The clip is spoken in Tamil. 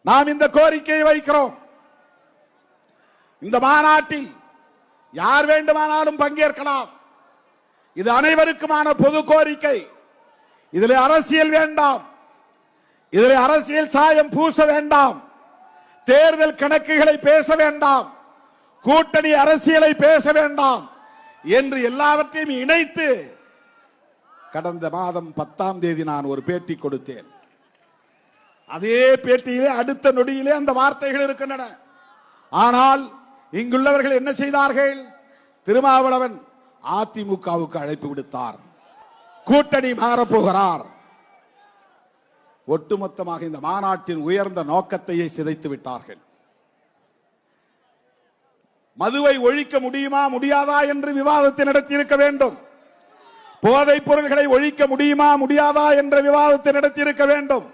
நாம் இந்த கோரிக்கையை வைக்கிறோம். இந்த மாநாட்டில் யார் வேண்டுமானாலும் பங்கேற்கலாம். இது அனைவருக்குமான பொது கோரிக்கை. இதில் அரசியல் வேண்டாம், இதில் அரசியல் சாயம் பூச வேண்டாம், தேர்தல் கணக்குகளை பேச வேண்டாம், கூட்டணி அரசியலை பேச வேண்டாம் என்று எல்லாவற்றையும் இணைத்து கடந்த மாதம் 10ஆம் தேதி நான் ஒரு பேட்டி கொடுத்தேன். அதே பேட்டியிலே அடுத்த நொடியிலே அந்த வார்த்தைகள் இருக்கின்றன. ஆனால் இங்குள்ளவர்கள் என்ன செய்தார்கள்? திருமாவளவன் அதிமுகவுக்கு அழைப்பு விடுத்தார், கூட்டணி மாறப்போகிறார். ஒட்டுமொத்தமாக இந்த மாநாட்டின் உயர்ந்த நோக்கத்தையே சிதைத்து விட்டார்கள். மதுவை ஒழிக்க முடியுமா முடியாதா என்று விவாதத்தை நடத்தியிருக்க வேண்டும். போதைப் பொருள்களை ஒழிக்க முடியுமா முடியாதா என்ற விவாதத்தை நடத்தியிருக்க வேண்டும்.